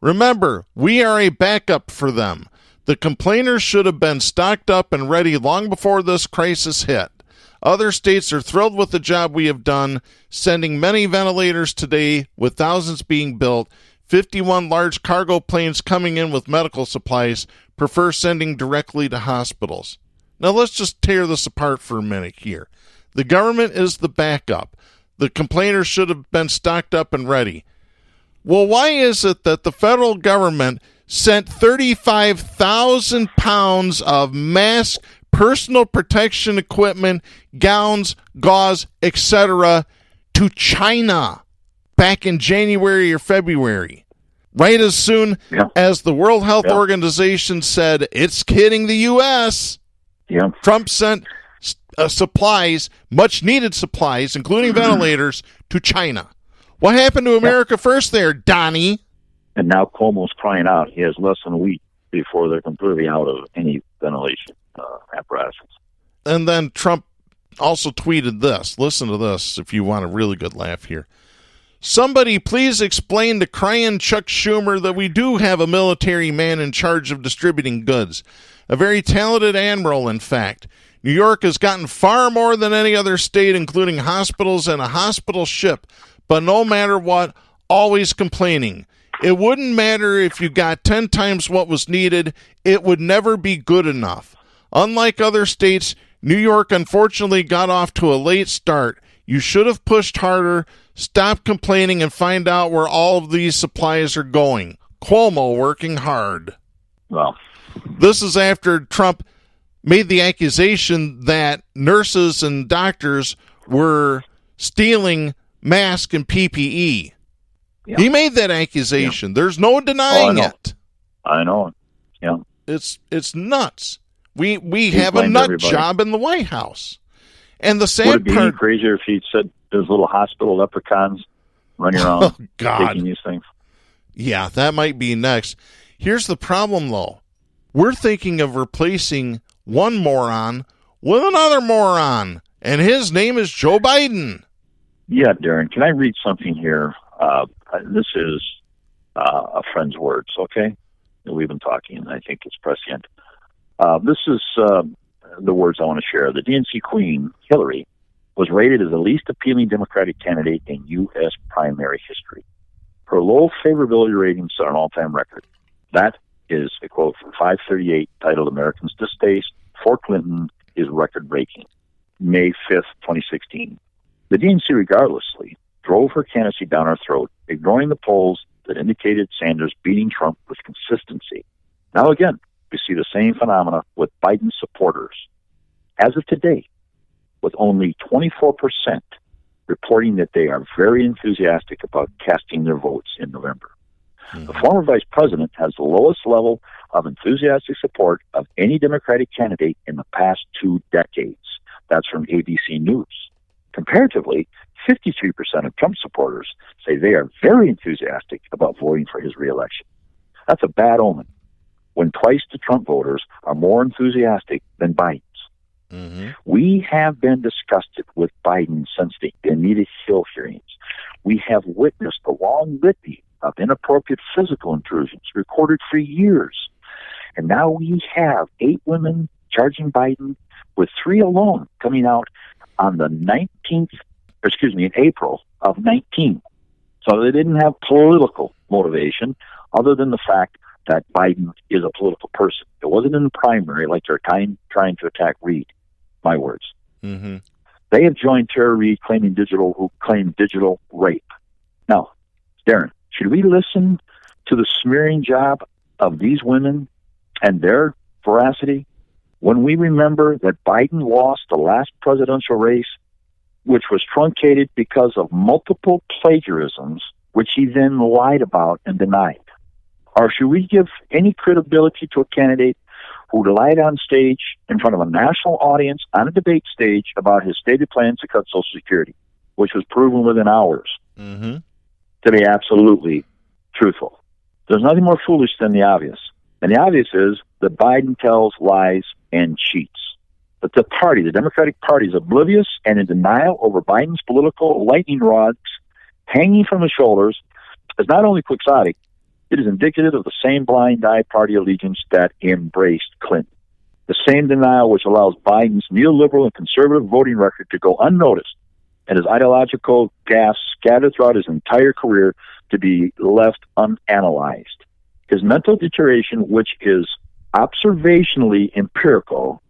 Remember, we are a backup for them. The complainers should have been stocked up and ready long before this crisis hit. Other states are thrilled with the job we have done, sending many ventilators today, with thousands being built. 51 large cargo planes coming in with medical supplies, prefer sending directly to hospitals. Now let's just tear this apart for a minute here. The government is the backup. The complainers should have been stocked up and ready. Well, why is it that the federal government sent 35,000 pounds of masks, personal protection equipment, gowns, gauze, etc. to China back in January or February? Right as soon as the World Health Organization said it's hitting the U.S., Trump sent supplies, much-needed supplies, including ventilators, to China. What happened to America first there, Donnie? And now Cuomo's crying out. He has less than a week before they're completely out of any ventilation apparatuses. And then Trump also tweeted this. Listen to this if you want a really good laugh here. Somebody please explain to crying Chuck Schumer that we do have a military man in charge of distributing goods. A very talented admiral, in fact. New York has gotten far more than any other state, including hospitals and a hospital ship. But no matter what, always complaining. It wouldn't matter if you got 10 times what was needed. It would never be good enough. Unlike other states, New York unfortunately got off to a late start. You should have pushed harder, stop complaining, and find out where all of these supplies are going. Cuomo working hard. Well, this is after Trump made the accusation that nurses and doctors were stealing masks and PPE. Yeah. He made that accusation. Yeah. There's no denying it. I know. Yeah. It's nuts. We have a nut job in the White House. And the sad part... Would it be any crazier if he said there's little hospital leprechauns running around taking these things? Yeah, that might be next. Here's the problem, though. We're thinking of replacing one moron with another moron, and his name is Joe Biden. Yeah, Darren, can I read something here? This is a friend's words, okay? We've been talking, and I think it's prescient. This is the words I want to share. The DNC queen, Hillary, was rated as the least appealing Democratic candidate in U.S. primary history. Her low favorability ratings are an all-time record. That is a quote from 538 titled Americans' Distaste for Clinton is Record-Breaking, May 5th, 2016. The DNC, regardlessly, drove her candidacy down her throat, ignoring the polls that indicated Sanders beating Trump with consistency. Now again, we see the same phenomena with Biden supporters. As of today, with only 24% reporting that they are very enthusiastic about casting their votes in November. Mm-hmm. The former vice president has the lowest level of enthusiastic support of any Democratic candidate in the past 2 decades. That's from ABC News. Comparatively, 53% of Trump supporters say they are very enthusiastic about voting for his reelection. That's a bad omen when twice the Trump voters are more enthusiastic than Biden's. Mm-hmm. We have been disgusted with Biden since the Anita Hill hearings. We have witnessed the long litany of inappropriate physical intrusions recorded for years. And now we have 8 women charging Biden, with 3 alone coming out on the 19th, in April of 19. So they didn't have political motivation other than the fact that Biden is a political person. It wasn't in the primary like they're trying to attack Reid, my words. Mm-hmm. They have joined Tara Reid who claimed digital rape. Now, Darren, should we listen to the smearing job of these women and their veracity when we remember that Biden lost the last presidential race, which was truncated because of multiple plagiarisms, which he then lied about and denied? Or should we give any credibility to a candidate who lied on stage in front of a national audience on a debate stage about his stated plans to cut Social Security, which was proven within hours to be absolutely truthful? There's nothing more foolish than the obvious. And the obvious is that Biden tells lies and cheats. But the Democratic Party, is oblivious and in denial over Biden's political lightning rods hanging from his shoulders, is not only quixotic, it is indicative of the same blind eye party allegiance that embraced Clinton. The same denial which allows Biden's neoliberal and conservative voting record to go unnoticed and his ideological gaffes scattered throughout his entire career to be left unanalyzed. His mental deterioration, which is observationally empirical,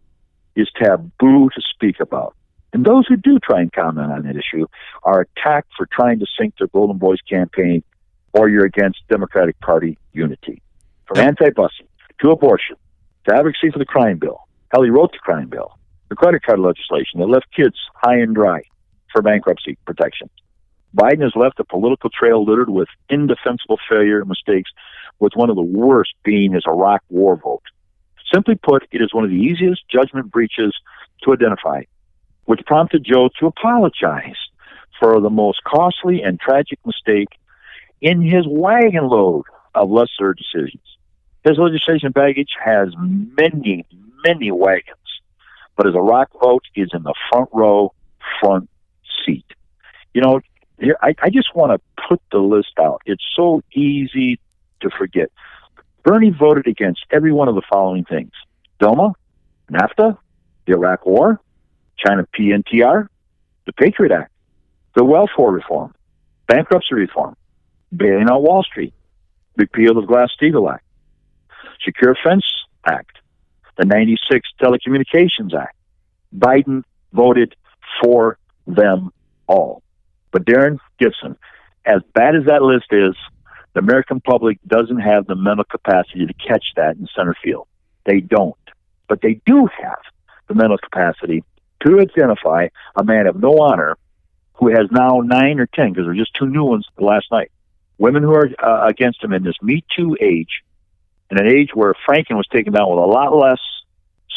is taboo to speak about. And those who do try and comment on that issue are attacked for trying to sink their Golden Boys campaign, or you're against Democratic Party unity. From anti-busing to abortion to advocacy for the crime bill. Hell, he wrote the crime bill. The credit card legislation that left kids high and dry for bankruptcy protection. Biden has left a political trail littered with indefensible failure and mistakes, with one of the worst being his Iraq war vote. Simply put, it is one of the easiest judgment breaches to identify, which prompted Joe to apologize for the most costly and tragic mistake in his wagon load of lesser decisions. His legislation baggage has many, many wagons, but his Iraq vote is in the front row, front seat. You know, I just want to put the list out. It's so easy to forget. Bernie voted against every one of the following things: DOMA, NAFTA, the Iraq War, China PNTR, the Patriot Act, the welfare reform, bankruptcy reform, bailing out Wall Street, repeal of Glass-Steagall Act, Secure Fence Act, the 96 Telecommunications Act. Biden voted for them all. But Darren Gibson, as bad as that list is, the American public doesn't have the mental capacity to catch that in center field. They don't. But they do have the mental capacity to identify a man of no honor who has now 9 or 10, because there were just 2 new ones last night, women who are against him in this Me Too age, in an age where Franken was taken down with a lot less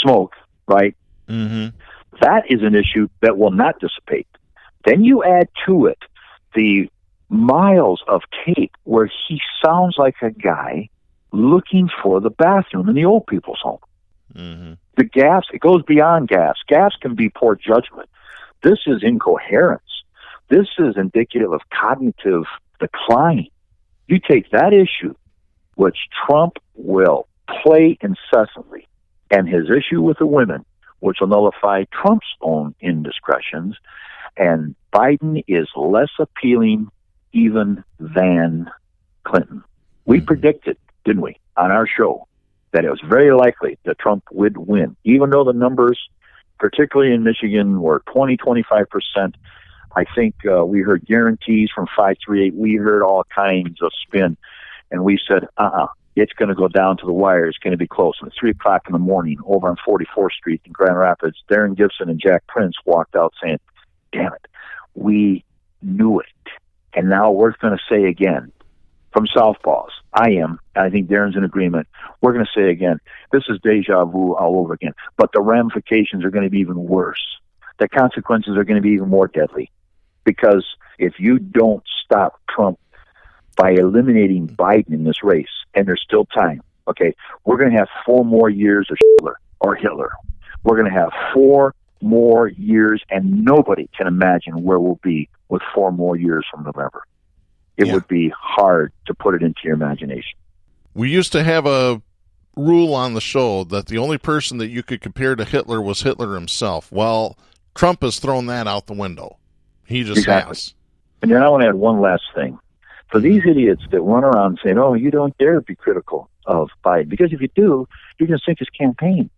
smoke, right? Mm-hmm. That is an issue that will not dissipate. Then you add to it the miles of tape where he sounds like a guy looking for the bathroom in the old people's home. Mm-hmm. The gaffes, it goes beyond gaffes. Gaffes can be poor judgment. This is incoherence. This is indicative of cognitive decline. You take that issue, which Trump will play incessantly, and his issue with the women, which will nullify Trump's own indiscretions, And Biden is less appealing even than Clinton. We predicted, didn't we, on our show, that it was very likely that Trump would win, even though the numbers, particularly in Michigan, were 20-25%. I think we heard guarantees from 538. We heard all kinds of spin. And we said, it's going to go down to the wire. It's going to be close. And at 3 o'clock in the morning over on 44th Street in Grand Rapids, Darren Gibson and Jack Prince walked out saying, damn it, we knew it. And now we're going to say again, from Southpaws, and I think Darren's in agreement, we're going to say again, this is deja vu all over again. But the ramifications are going to be even worse. The consequences are going to be even more deadly. Because if you don't stop Trump by eliminating Biden in this race, and there's still time, okay, we're going to have 4 more years of Hitler. We're going to have 4 more years, and nobody can imagine where we'll be with 4 more years from November. It would be hard to put it into your imagination. We used to have a rule on the show that the only person that you could compare to Hitler was Hitler himself. Well, Trump has thrown that out the window. He just has. And then I want to add one last thing. For these idiots that run around saying, oh, you don't dare be critical of Biden, because if you do, you're going to sink his campaign.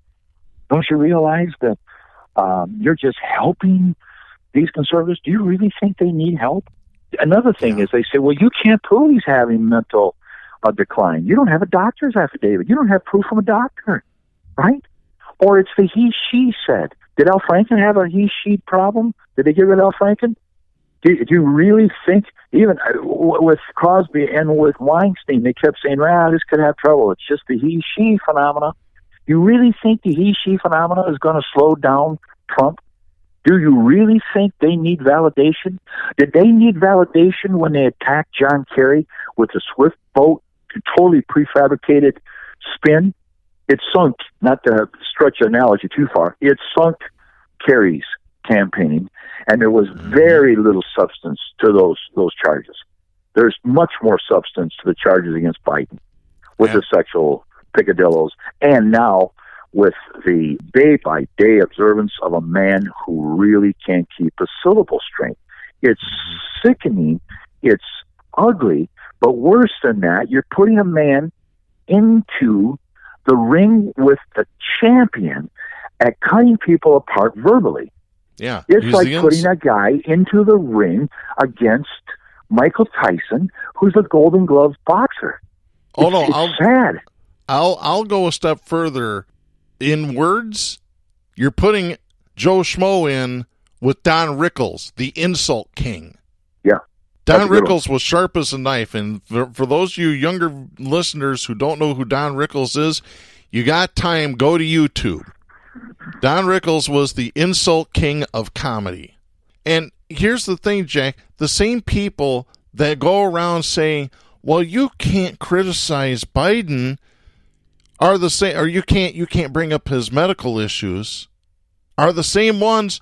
Don't you realize that you're just helping these conservatives? Do you really think they need help? Another thing is they say, well, you can't prove he's having mental decline. You don't have a doctor's affidavit. You don't have proof from a doctor, right? Or it's the he, she said. Did Al Franken have a he, she problem? Did they get rid of Al Franken? Do you really think, even with Crosby and with Weinstein, they kept saying, this could have trouble. It's just the he, she phenomena. You really think the he, she phenomena is going to slow down Trump? Do you really think they need validation? Did they need validation when they attacked John Kerry with a swift boat, totally prefabricated spin? It sunk, not to stretch the analogy too far, it sunk Kerry's campaigning, and there was very little substance to those charges. There's much more substance to the charges against Biden with the sexual picadillos, and now with the day-by-day observance of a man who really can't keep a syllable straight. It's sickening, it's ugly, but worse than that, you're putting a man into the ring with the champion at cutting people apart verbally. Yeah, it's like putting a guy into the ring against Michael Tyson, who's a Golden Glove boxer. It's sad. I'll go a step further. In words, you're putting Joe Schmo in with Don Rickles, the insult king. Yeah. Don Rickles was sharp as a knife, and for those of you younger listeners who don't know who Don Rickles is, you got time, go to YouTube. Don Rickles was the insult king of comedy. And here's the thing, Jack, the same people that go around saying, well, you can't criticize Biden are the same, or you can't bring up his medical issues, are the same ones.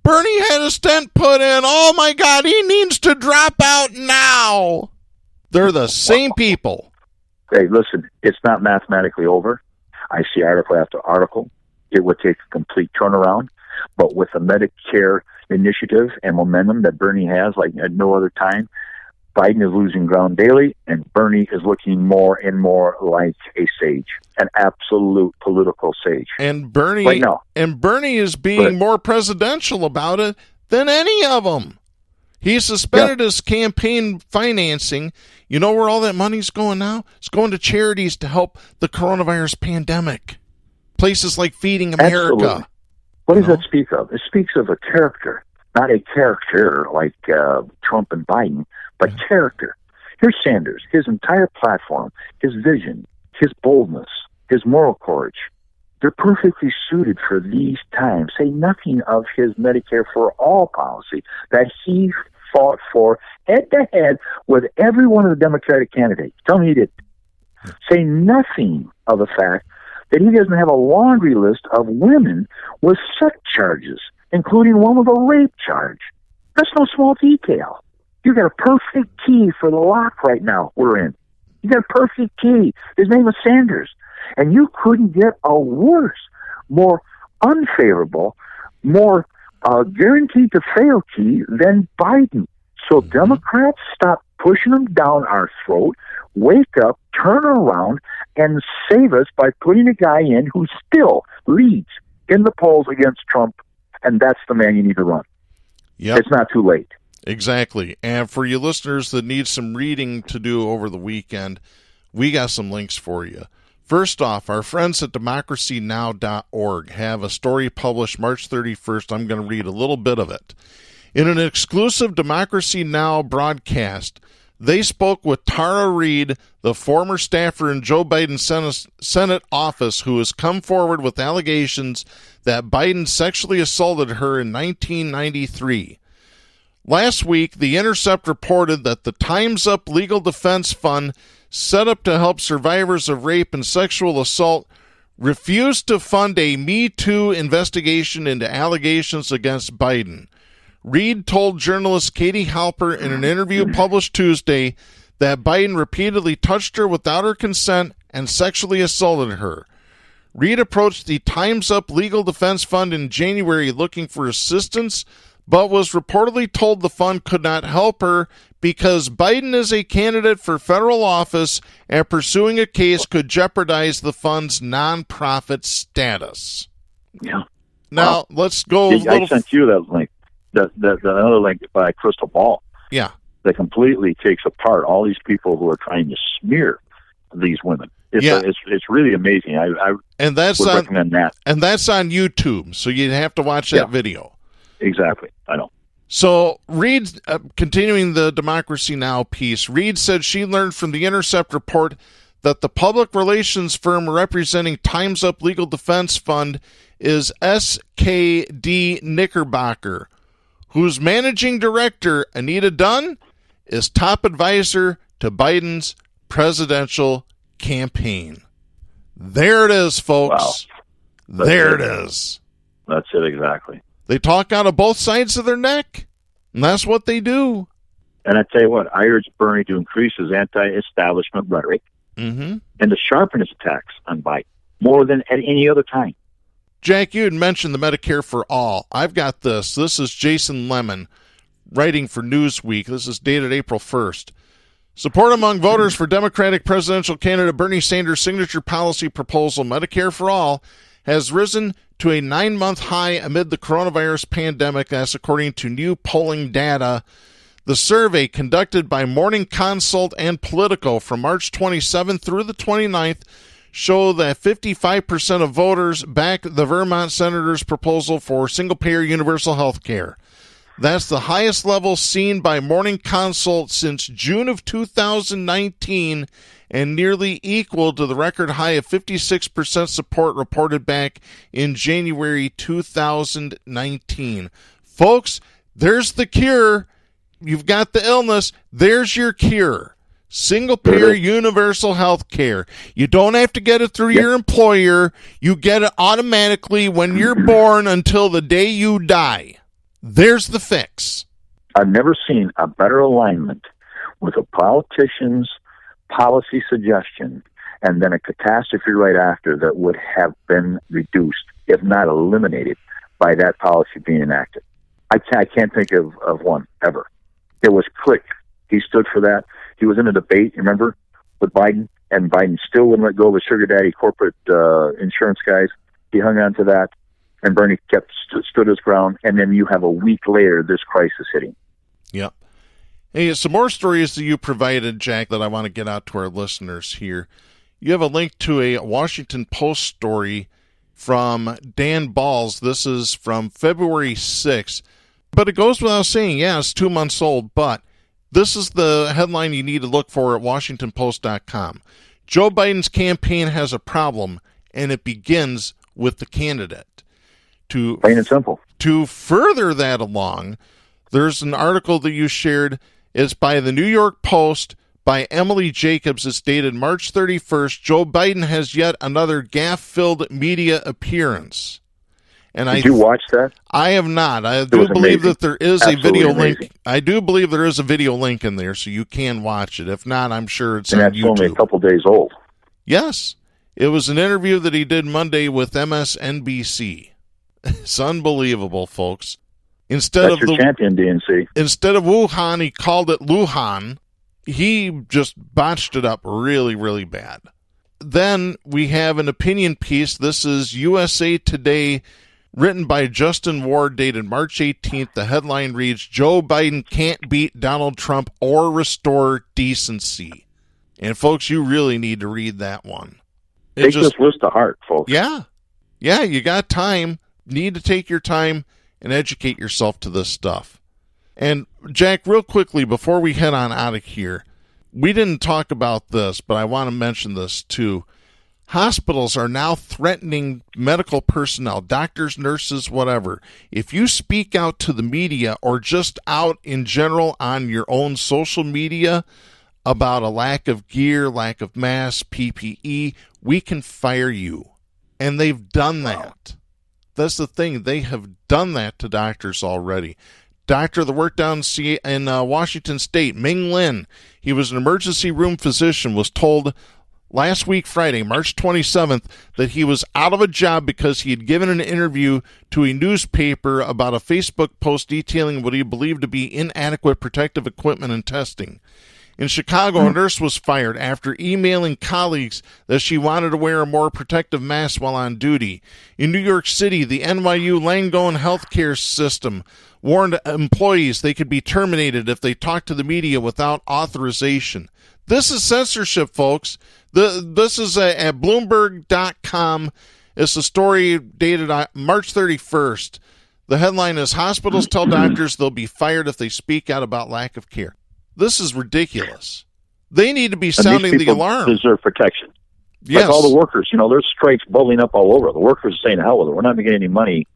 Bernie had a stent put in. Oh my God, he needs to drop out now. They're the same people. Hey, listen, it's not mathematically over. I see article after article. It would take a complete turnaround, but with the Medicare initiative and momentum that Bernie has like at no other time, Biden is losing ground daily, and Bernie is looking more and more like a sage, an absolute political sage. And Bernie, right now. And Bernie is being more presidential about it than any of them. He suspended his campaign financing. You know where all that money's going now? It's going to charities to help the coronavirus pandemic. Places like Feeding America. Absolutely. What does that speak of? It speaks of a character, not a character like Trump and Biden, but character. Here's Sanders, his entire platform, his vision, his boldness, his moral courage. They're perfectly suited for these times. Say nothing of his Medicare for All policy that he fought for head-to-head with every one of the Democratic candidates. Tell me he did. Say nothing of the fact that he doesn't have a laundry list of women with sex charges, including one with a rape charge. That's no small detail. You got a perfect key for the lock right now we're in. You got a perfect key. His name is Sanders. And you couldn't get a worse, more unfavorable, more guaranteed to fail key than Biden. So Democrats, stop pushing them down our throat, wake up, turn around, and save us by putting a guy in who still leads in the polls against Trump, and that's the man you need to run. Yep. It's not too late. Exactly. And for you listeners that need some reading to do over the weekend, we got some links for you. First off, our friends at democracynow.org have a story published March 31st. I'm going to read a little bit of it. In an exclusive Democracy Now! Broadcast, they spoke with Tara Reid, the former staffer in Joe Biden's Senate office, who has come forward with allegations that Biden sexually assaulted her in 1993. Last week, The Intercept reported that the Time's Up Legal Defense Fund, set up to help survivors of rape and sexual assault, refused to fund a Me Too investigation into allegations against Biden. Reid told journalist Katie Halper in an interview published Tuesday that Biden repeatedly touched her without her consent and sexually assaulted her. Reid approached the Time's Up Legal Defense Fund in January looking for assistance, but was reportedly told the fund could not help her because Biden is a candidate for federal office and pursuing a case could jeopardize the fund's nonprofit status. Yeah. Now, let's go I sent you that link. The another link by Crystal Ball. Yeah. That completely takes apart all these people who are trying to smear these women. It's really amazing. I would recommend that. And that's on YouTube, so you'd have to watch that video. Exactly. I know. So Reid, continuing the Democracy Now! Piece, Reid said she learned from the Intercept report that the public relations firm representing Time's Up Legal Defense Fund is SKD Knickerbocker, whose managing director, Anita Dunn, is top advisor to Biden's presidential campaign. There it is, folks. Wow. There it is. That's it, exactly. They talk out of both sides of their neck, and that's what they do. And I tell you what, I urge Bernie to increase his anti-establishment rhetoric and to sharpen his attacks on Biden more than at any other time. Jack, you had mentioned the Medicare for All. I've got this. This is Jason Lemon writing for Newsweek. This is dated April 1st. Support among voters for Democratic presidential candidate Bernie Sanders' signature policy proposal, Medicare for All, has risen to a 9-month high amid the coronavirus pandemic. That's according to new polling data. The survey conducted by Morning Consult and Politico from March 27th through the 29th show that 55% of voters back the Vermont senator's proposal for single-payer universal health care. That's the highest level seen by Morning Consult since June of 2019 and nearly equal to the record high of 56% support reported back in January 2019. Folks, there's the cure. You've got the illness. There's your cure. Single-payer universal health care. You don't have to get it through your employer. You get it automatically when you're born until the day you die. There's the fix. I've never seen a better alignment with a politician's policy suggestion and then a catastrophe right after that would have been reduced, if not eliminated, by that policy being enacted. I can't think of one ever. It was Click. He stood for that. He was in a debate, remember, with Biden, and Biden still wouldn't let go of the sugar daddy corporate insurance guys. He hung on to that, and Bernie stood his ground, and then you have a week later this crisis hitting. Yep. Hey, some more stories that you provided, Jack, that I want to get out to our listeners here. You have a link to a Washington Post story from Dan Balls. This is from February 6th. But it goes without saying, it's 2 months old, but this is the headline you need to look for at WashingtonPost.com. Joe Biden's campaign has a problem, and it begins with the candidate. Plain and simple. To further that along, there's an article that you shared. It's by the New York Post by Emily Jacobs. It's dated March 31st. Joe Biden has yet another gaffe-filled media appearance. And Did you watch that? I have not. I do believe that there is a video link. I do believe there is a video link in there, so you can watch it. If not, I'm sure it's on YouTube. And that's only a couple days old. Yes. It was an interview that he did Monday with MSNBC. It's unbelievable, folks. Instead That's of your champion, DNC. Instead of Wuhan, he called it Luhan. He just botched it up really, really bad. Then we have an opinion piece. This is USA Today, written by Justin Ward, dated March 18th. The headline reads, Joe Biden can't beat Donald Trump or restore decency. And folks, you really need to read that one. Take this list to heart, folks. Yeah, you got time. Need to take your time and educate yourself to this stuff. And Jack, real quickly, before we head on out of here, we didn't talk about this, but I want to mention this too. Hospitals are now threatening medical personnel, doctors, nurses, whatever. If you speak out to the media or just out in general on your own social media about a lack of gear, lack of masks, PPE, we can fire you. And they've done that. That's the thing. They have done that to doctors already. Doctor that worked down in Washington State, Ming Lin, he was an emergency room physician, was told last week, Friday, March 27th, that he was out of a job because he had given an interview to a newspaper about a Facebook post detailing what he believed to be inadequate protective equipment and testing. In Chicago, a nurse was fired after emailing colleagues that she wanted to wear a more protective mask while on duty. In New York City, the NYU Langone healthcare system warned employees they could be terminated if they talked to the media without authorization. This is censorship, folks. This is at Bloomberg.com. It's a story dated March 31st. The headline is, Hospitals tell doctors they'll be fired if they speak out about lack of care. This is ridiculous. They need to be sounding the alarm. Deserve protection. Yes. Like all the workers, there's strikes bubbling up all over. The workers are saying, hell with it. We're not making any money,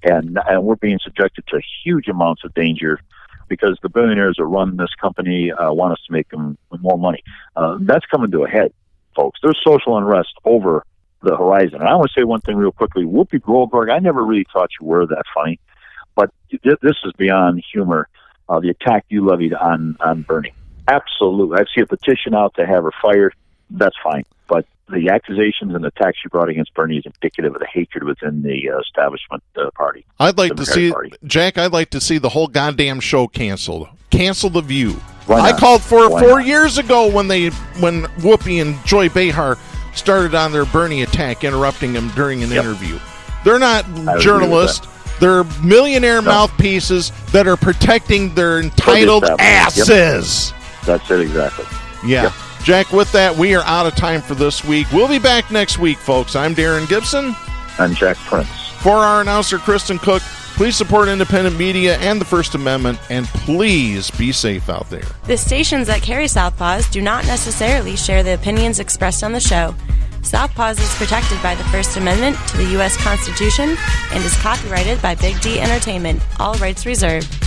and we're being subjected to huge amounts of danger because the billionaires that run this company want us to make them more money. That's coming to a head, folks. There's social unrest over the horizon. And I want to say one thing real quickly. Whoopi Goldberg, I never really thought you were that funny, but this is beyond humor. The attack you levied on Bernie. Absolutely. I see a petition out to have her fired. That's fine. But the accusations and attacks you brought against Bernie is indicative of the hatred within the establishment party. I'd like to see, Jack, I'd like to see the whole goddamn show canceled. Cancel The View. I called for it 4 years ago when Whoopi and Joy Behar started on their Bernie attack, interrupting him during an interview. They're not journalists. They're millionaire mouthpieces that are protecting their entitled asses. Yep. That's it, exactly. Yeah. Yep. Jack, with that, we are out of time for this week. We'll be back next week, folks. I'm Darren Gibson. I'm Jack Prince. For our announcer, Kristen Cook, please support independent media and the First Amendment, and please be safe out there. The stations that carry Southpaws do not necessarily share the opinions expressed on the show. Southpaws is protected by the First Amendment to the U.S. Constitution and is copyrighted by Big D Entertainment. All rights reserved.